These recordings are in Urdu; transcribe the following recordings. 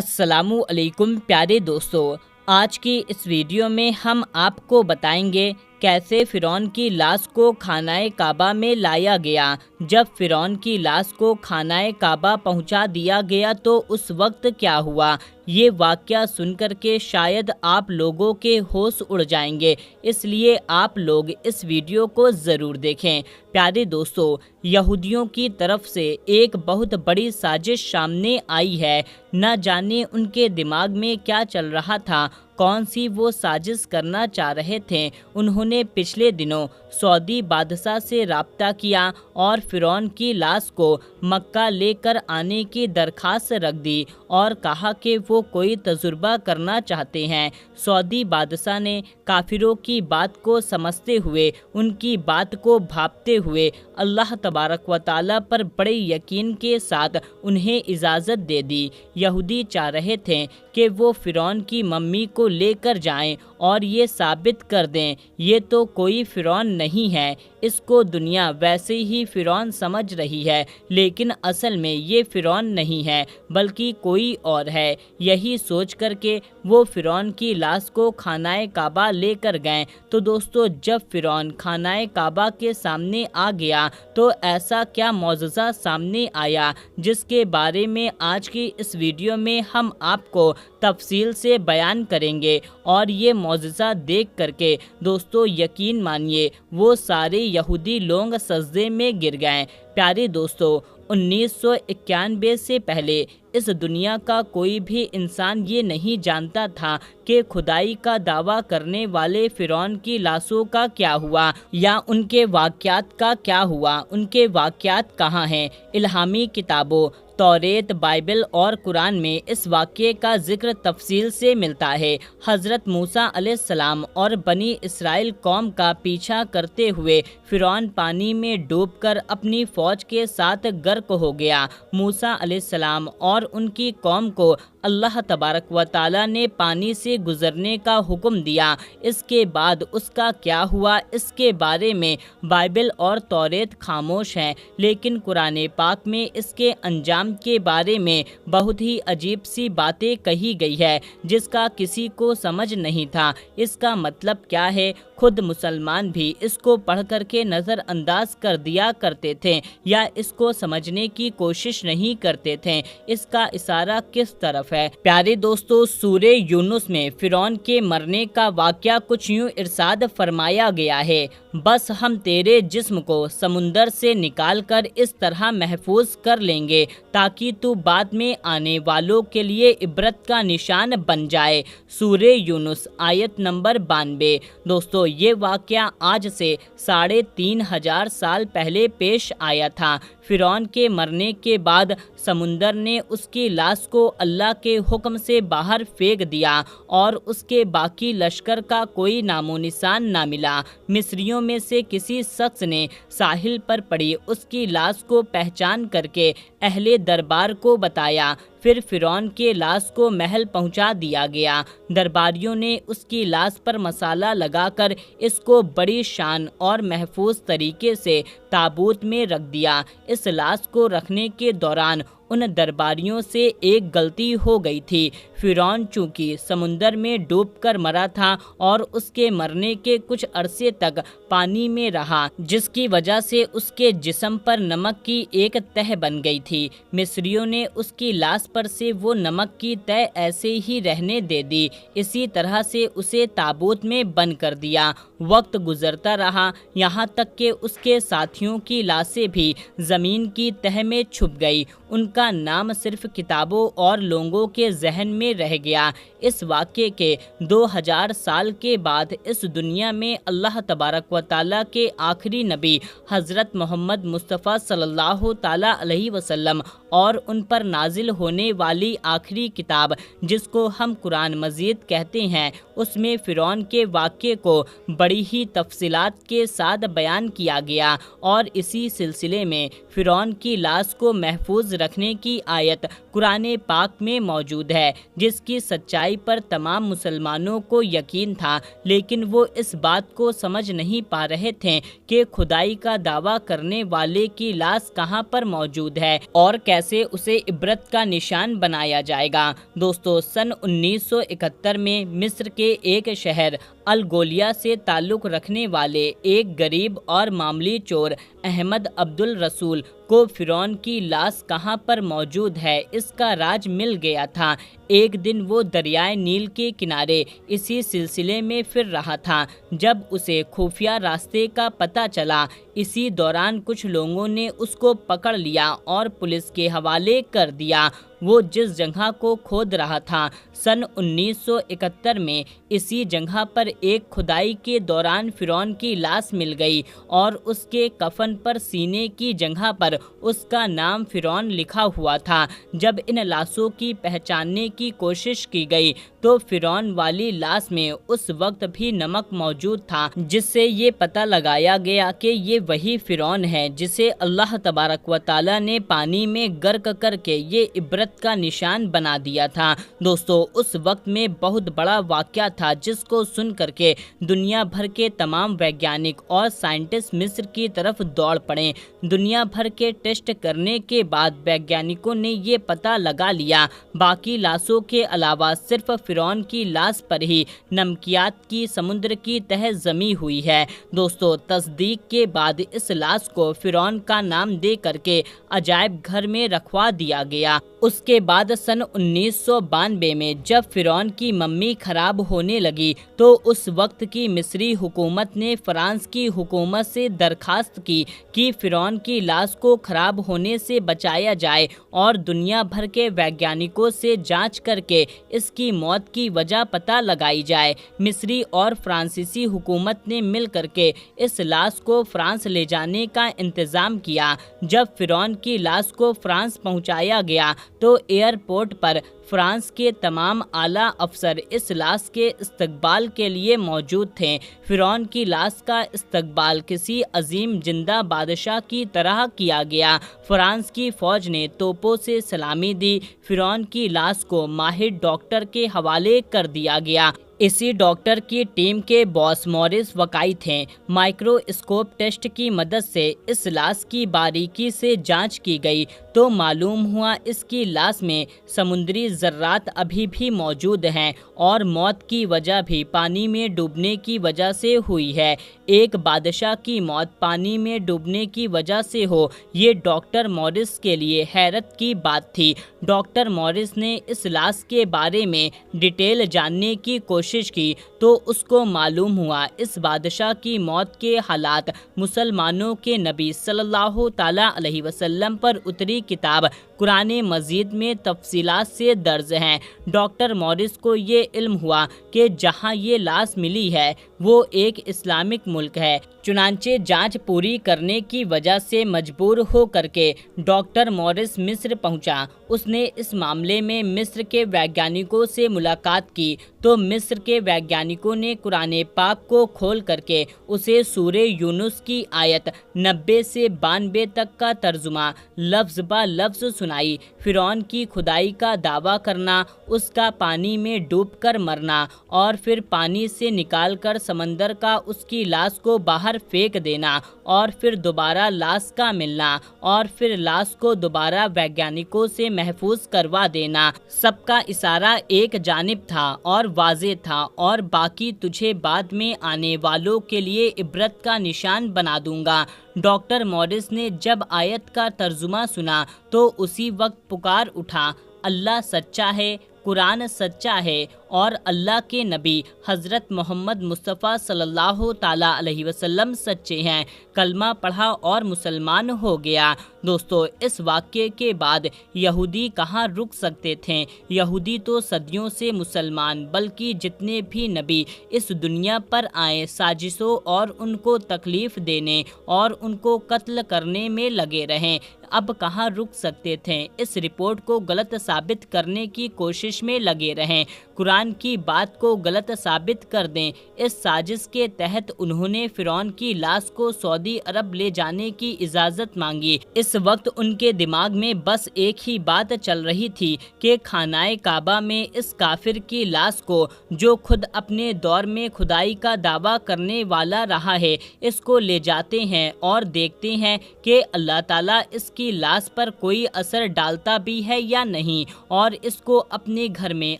السلام علیکم پیارے دوستو، آج کی اس ویڈیو میں ہم آپ کو بتائیں گے کیسے فرعون کی لاش کو خانہ کعبہ میں لایا گیا۔ جب فرعون کی لاش کو خانہ کعبہ پہنچا دیا گیا تو اس وقت کیا ہوا، یہ واقعہ سن کر کے شاید آپ لوگوں کے ہوش اڑ جائیں گے، اس لیے آپ لوگ اس ویڈیو کو ضرور دیکھیں۔ پیارے دوستو، یہودیوں کی طرف سے ایک بہت بڑی سازش سامنے آئی ہے۔ نہ جانے ان کے دماغ میں کیا چل رہا تھا، کون سی وہ سازش کرنا چاہ رہے تھے۔ انہوں نے پچھلے دنوں سعودی بادشاہ سے رابطہ کیا اور فرعون کی لاش کو مکہ لے کر آنے کی درخواست رکھ دی اور کہا کہ وہ کوئی تجربہ کرنا چاہتے ہیں۔ سعودی بادشاہ نے کافروں کی بات کو سمجھتے ہوئے، ان کی بات کو بھاپتے ہوئے اللہ تبارک و تعالیٰ پر بڑے یقین کے ساتھ انہیں اجازت دے دی۔ یہودی چاہ رہے تھے کہ وہ فرعون کی ممی کو لے کر جائیں اور یہ ثابت کر دیں یہ تو کوئی فرعون نہیں ہے، اس کو دنیا ویسے ہی فرعون سمجھ رہی ہے، لیکن اصل میں یہ فرعون نہیں ہے بلکہ کوئی اور ہے۔ یہی سوچ کر کے وہ فرعون کی لاش کو خانہ کعبہ لے کر گئے۔ تو دوستو، جب فرعون خانہ کعبہ کے سامنے آ گیا تو ایسا کیا معجزہ سامنے آیا جس کے بارے میں آج کی اس ویڈیو میں ہم آپ کو تفصیل سے بیان کریں گے، اور یہ معجزہ دیکھ کر کے دوستو یقین مانیے وہ سارے یہودی لوگ سجدے میں گر گئے۔ پیارے دوستو، 1991 سے پہلے اس دنیا کا کوئی بھی انسان یہ نہیں جانتا تھا کہ خدائی کا دعویٰ کرنے والے فرعون کی لاشوں کا کیا ہوا یا ان کے واقعات کا کیا ہوا، ان کے واقعات کہاں ہیں۔ الہامی کتابوں توریت، بائبل اور قرآن میں اس واقعے کا ذکر تفصیل سے ملتا ہے۔ حضرت موسیٰ علیہ السلام اور بنی اسرائیل قوم کا پیچھا کرتے ہوئے فرعون پانی میں ڈوب کر اپنی فوج کے ساتھ غرق ہو گیا۔ موسیٰ علیہ السلام اور ان کی قوم کو اللہ تبارک و تعالیٰ نے پانی سے گزرنے کا حکم دیا۔ اس کے بعد اس کا کیا ہوا، اس کے بارے میں بائبل اور توریت خاموش ہیں، لیکن قرآن پاک میں اس کے انجام کے بارے میں بہت ہی عجیب سی باتیں کہی گئی ہے جس کا کسی کو سمجھ نہیں تھا۔ اس کا مطلب کیا ہے، خود مسلمان بھی اس کو پڑھ کر کے نظر انداز کر دیا کرتے تھے یا اس کو سمجھنے کی کوشش نہیں کرتے تھے۔ اس کا اشارہ کس طرف ہے؟ پیارے دوستو، سورہ یونس میں فرعون کے مرنے کا واقعہ کچھ یوں ارشاد فرمایا گیا ہے، بس ہم تیرے جسم کو سمندر سے نکال کر اس طرح محفوظ کر لیں گے تاکہ تو بعد میں آنے والوں کے لیے عبرت کا نشان بن جائے۔ سورہ یونس آیت نمبر 92۔ دوستو، یہ واقعہ آج سے 3500 سال پہلے پیش آیا تھا۔ فرعون کے مرنے کے بعد سمندر نے اس کی لاش کو اللہ کے حکم سے باہر پھینک دیا اور اس کے باقی لشکر کا کوئی نام و نشان نہ ملا۔ مصریوں میں سے کسی شخص نے ساحل پر پڑی اس کی لاش کو پہچان کر کے اہل دربار کو بتایا، پھر فرعون کے لاش کو محل پہنچا دیا گیا۔ درباریوں نے اس کی لاش پر مسالہ لگا کر اس کو بڑی شان اور محفوظ طریقے سے تابوت میں رکھ دیا۔ اس لاش کو رکھنے کے دوران ان درباریوں سے ایک غلطی ہو گئی تھی۔ فرعون چونکہ سمندر میں ڈوب کر مرا تھا اور اس کے مرنے کے کچھ عرصے تک پانی میں رہا، جس کی وجہ سے اس کے جسم پر نمک کی ایک تہ بن گئی تھی۔ مصریوں نے اس کی لاش پر سے وہ نمک کی تہ ایسے ہی رہنے دے دی، اسی طرح سے اسے تابوت میں بند کر دیا۔ وقت گزرتا رہا، یہاں تک کہ اس کے ساتھیوں کی لاشیں بھی زمین کی تہ میں چھپ گئی، ان کا نام صرف کتابوں اور لوگوں کے ذہن میں رہ گیا۔ اس واقعے کے 2000 سال کے بعد اس دنیا میں اللہ تبارک و تعالیٰ کے آخری نبی حضرت محمد مصطفیٰ صلی اللہ تعالیٰ علیہ وسلم اور ان پر نازل ہونے والی آخری کتاب جس کو ہم قرآن مجید کہتے ہیں، اس میں فرعون کے واقعے کو بڑی ہی تفصیلات کے ساتھ بیان کیا گیا، اور اسی سلسلے میں فرعون کی لاش کو محفوظ رکھنے کرنے کی آیت قرآن پاک میں موجود ہے، جس کی سچائی پر تمام مسلمانوں کو یقین تھا، لیکن وہ اس بات کو سمجھ نہیں پا رہے تھے کہ خدائی کا دعویٰ کرنے والے کی لاش کہاں پر موجود ہے اور کیسے اسے عبرت کا نشان بنایا جائے گا۔ دوستو، سن 1971 میں مصر کے ایک شہر الگولیا سے تعلق رکھنے والے ایک غریب اور معمولی چور احمد عبد الرسول کو فرعون کی لاش کہاں پر موجود ہے اس کا راز مل گیا تھا۔ ایک دن وہ دریائے نیل کے کنارے اسی سلسلے میں پھر رہا تھا جب اسے خفیہ راستے کا پتہ چلا۔ اسی دوران کچھ لوگوں نے اس کو پکڑ لیا اور پولیس کے حوالے کر دیا۔ وہ جس جگہ کو کھود رہا تھا، سن 1971 میں اسی جگہ پر ایک کھدائی کے دوران فرعون کی لاش مل گئی اور اس کے کفن پر سینے کی جگہ پر اس کا نام فرعون لکھا ہوا تھا۔ جب ان لاشوں کی پہچاننے کی کوشش کی گئی تو فرعون والی لاش میں اس وقت بھی نمک موجود تھا، جس سے یہ پتہ لگایا گیا کہ یہ وہی فرعون ہے جسے اللہ تبارک و تعالیٰ نے پانی میں غرق کر کے یہ عبرت کا نشان بنا دیا تھا۔ دوستو، اس وقت میں بہت بڑا واقعہ تھا جس کو سن کر کے دنیا بھر کے تمام ویگیانک اور سائنٹسٹ مصر کی طرف دوڑ پڑے۔ دنیا بھر کے ٹیسٹ کرنے کے بعد ویگیانکوں نے یہ پتہ لگا لیا باقی لاشوں کے علاوہ صرف فرعون کی لاش پر ہی نمکیات کی سمندر کی تہ جمی ہوئی ہے۔ دوستو، تصدیق کے بعد اس لاش کو فرعون کا نام دے کر کے عجائب گھر میں رکھوا دیا گیا۔ اس کے بعد سن 1992 میں جب فرعون کی ممی خراب ہونے لگی تو اس وقت کی مصری حکومت نے فرانس کی حکومت سے درخواست کی کہ فرعون کی لاش کو خراب ہونے سے بچایا جائے اور دنیا بھر کے ویگیانکوں سے جانچ کر کے اس کی موت کی وجہ پتہ لگائی جائے۔ مصری اور فرانسیسی حکومت نے مل کر کے اس لاش کو فرانس لے جانے کا انتظام کیا۔ جب فرعون کی لاش کو فرانس پہنچایا گیا تو ایئرپورٹ پر فرانس کے تمام اعلیٰ افسر اس لاش کے استقبال کے لیے موجود تھے۔ فرعون کی لاش کا استقبال کسی عظیم زندہ بادشاہ کی طرح کیا گیا۔ فرانس کی فوج نے توپوں سے سلامی دی۔ فرعون کی لاش کو ماہر ڈاکٹر کے حوالے کر دیا گیا۔ اسی ڈاکٹر کی ٹیم کے باس مورس وقائی تھے۔ مائکرواسکوپ ٹیسٹ کی مدد سے اس لاش کی باریکی سے جانچ کی گئی تو معلوم ہوا اس کی لاش میں سمندری ذرات ابھی بھی موجود ہیں اور موت کی وجہ بھی پانی میں ڈوبنے کی وجہ سے ہوئی ہے۔ ایک بادشاہ کی موت پانی میں ڈوبنے کی وجہ سے ہو، یہ ڈاکٹر مورس کے لیے حیرت کی بات تھی۔ ڈاکٹر مورس نے اس لاش کے بارے میں ڈیٹیل جاننے کی کوشش کی تو اس کو معلوم ہوا اس بادشاہ کی موت کے حالات مسلمانوں کے نبی صلی اللہ تعالیٰ علیہ وسلم پر اتری کتاب قرآن مجید میں تفصیلات سے درج ہیں۔ ڈاکٹر مورس کو یہ علم ہوا کہ جہاں یہ لاش ملی ہے وہ ایک اسلامک ملک ہے، چنانچہ جانچ پوری کرنے کی وجہ سے مجبور ہو کر کے ڈاکٹر مورس مصر پہنچا۔ اس نے اس معاملے میں مصر کے ویگیانکوں سے ملاقات کی تو مصر کے ویگیانکوں نے قرآن پاک کو کھول کر کے اسے سورہ یونس کی آیت 90 سے 92 تک کا ترجمہ لفظ با لفظ سنائی۔ فرعون کی خدائی کا دعویٰ کرنا، اس کا پانی میں ڈوب کر مرنا اور پھر پانی سے نکال کر سمندر کا اس کی لاش کو باہر پھینک دینا اور پھر دوبارہ لاش کا ملنا اور پھر لاش کو دوبارہ ویگیانکوں سے محفوظ کروا دینا، سب کا اشارہ ایک جانب تھا اور واضح تھا، اور باقی تجھے بعد میں آنے والوں کے لیے عبرت کا نشان بنا دوں گا۔ ڈاکٹر مورس نے جب آیت کا ترجمہ سنا تو اسی وقت پکار اٹھا، اللہ سچا ہے، قرآن سچا ہے اور اللہ کے نبی حضرت محمد مصطفیٰ صلی اللہ تعالیٰ علیہ وسلم سچے ہیں۔ کلمہ پڑھا اور مسلمان ہو گیا۔ دوستو، اس واقعے کے بعد یہودی کہاں رک سکتے تھے؟ یہودی تو صدیوں سے مسلمان بلکہ جتنے بھی نبی اس دنیا پر آئے سازشوں اور ان کو تکلیف دینے اور ان کو قتل کرنے میں لگے رہیں، اب کہاں رک سکتے تھے؟ اس رپورٹ کو غلط ثابت کرنے کی کوشش میں لگے رہیں۔ قرآن قرآن کی بات کو غلط ثابت کر دیں۔ اس سازش کے تحت انہوں نے فرعون کی لاش کو سعودی عرب لے جانے کی اجازت مانگی۔ اس وقت ان کے دماغ میں بس ایک ہی بات چل رہی تھی کہ خانہ کعبہ میں اس کافر کی لاش کو، جو خود اپنے دور میں خدائی کا دعویٰ کرنے والا رہا ہے، اس کو لے جاتے ہیں اور دیکھتے ہیں کہ اللہ تعالیٰ اس کی لاش پر کوئی اثر ڈالتا بھی ہے یا نہیں، اور اس کو اپنے گھر میں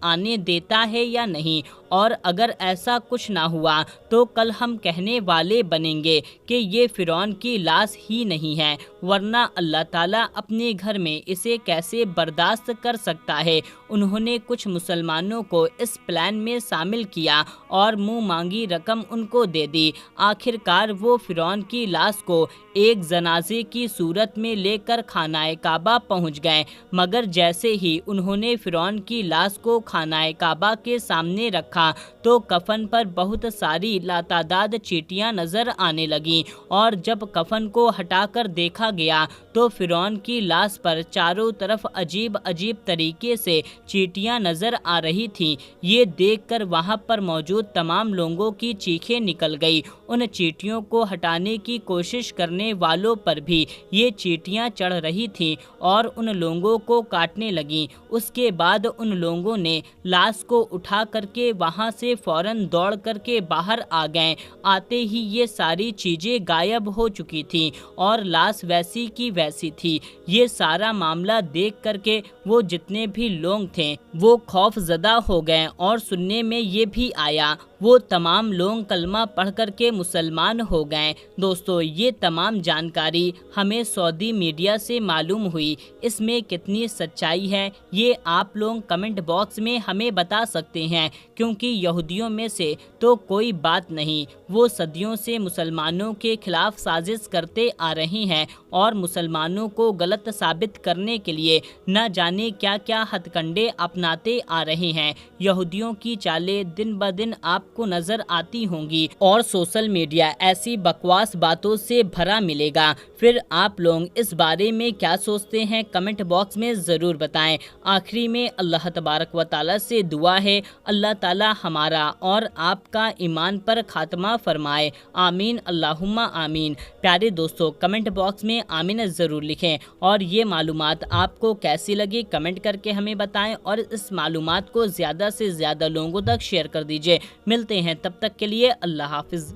آنے دیتا ہے یا نہیں۔ اور اگر ایسا کچھ نہ ہوا تو کل ہم کہنے والے بنیں گے کہ یہ فرعون کی لاش ہی نہیں ہے، ورنہ اللہ تعالیٰ اپنے گھر میں اسے کیسے برداشت کر سکتا ہے۔ انہوں نے کچھ مسلمانوں کو اس پلان میں شامل کیا اور منہ مانگی رقم ان کو دے دی۔ آخر کار وہ فرعون کی لاش کو ایک جنازے کی صورت میں لے کر خانہ کعبہ پہنچ گئے، مگر جیسے ہی انہوں نے فرعون کی لاش کو خانہ کعبہ کے سامنے رکھا تو کفن پر بہت ساری لاتعداد چیٹیاں نظر آنے لگیں، اور جب کفن کو ہٹا کر دیکھا گیا تو فرعون کی لاش پر چاروں طرف عجیب عجیب طریقے سے چیٹیاں نظر آ رہی تھیں۔ یہ دیکھ کر وہاں پر موجود تمام لوگوں کی چیخیں نکل گئی۔ ان چیٹیوں کو ہٹانے کی کوشش کرنے والوں پر بھی یہ چیٹیاں چڑھ رہی تھیں اور ان لوگوں کو کاٹنے لگیں۔ اس کے بعد ان لوگوں نے لاش کو اٹھا کر کے وہاں سے فوراً دوڑ کر کے باہر آ گئے۔ آتے ہی یہ ساری چیزیں غائب ہو چکی تھیں اور لاش ویسی کی ویسی تھی۔ یہ سارا معاملہ دیکھ کر کے وہ جتنے بھی لوگ تھے وہ خوف زدہ ہو گئے، اور سننے میں یہ بھی آیا وہ تمام لوگ کلمہ پڑھ کر کے مسلمان ہو گئے۔ دوستو، یہ تمام جانکاری ہمیں سعودی میڈیا سے معلوم ہوئی۔ اس میں کتنی سچائی ہے یہ آپ لوگ کمنٹ باکس میں ہمیں بتا سکتے ہیں، کیونکہ یہودیوں میں سے تو کوئی بات نہیں، وہ صدیوں سے مسلمانوں کے خلاف سازش کرتے آ رہے ہیں اور مسلمانوں کو غلط ثابت کرنے کے لیے نہ جانے کیا کیا ہتھ کنڈے اپناتے آ رہے ہیں۔ یہودیوں کی چالیں دن بدن آپ کو نظر آتی ہوں گی، اور سوشل میڈیا ایسی بکواس باتوں سے بھرا ملے گا۔ پھر آپ لوگ اس بارے میں کیا سوچتے ہیں کمنٹ باکس میں ضرور بتائیں۔ آخری میں اللہ تبارک و تعالیٰ سے دعا ہے اللہ تعالیٰ ہمارا اور آپ کا ایمان پر خاتمہ فرمائے، آمین اللہم آمین۔ پیارے دوستو، کمنٹ باکس میں آمین ضرور لکھیں، اور یہ معلومات آپ کو کیسی لگی کمنٹ کر کے ہمیں بتائیں، اور اس معلومات کو زیادہ سے زیادہ لوگوں تک شیئر کر دیجیے۔ ملتے ہیں تب تک کے لیے، اللہ حافظ۔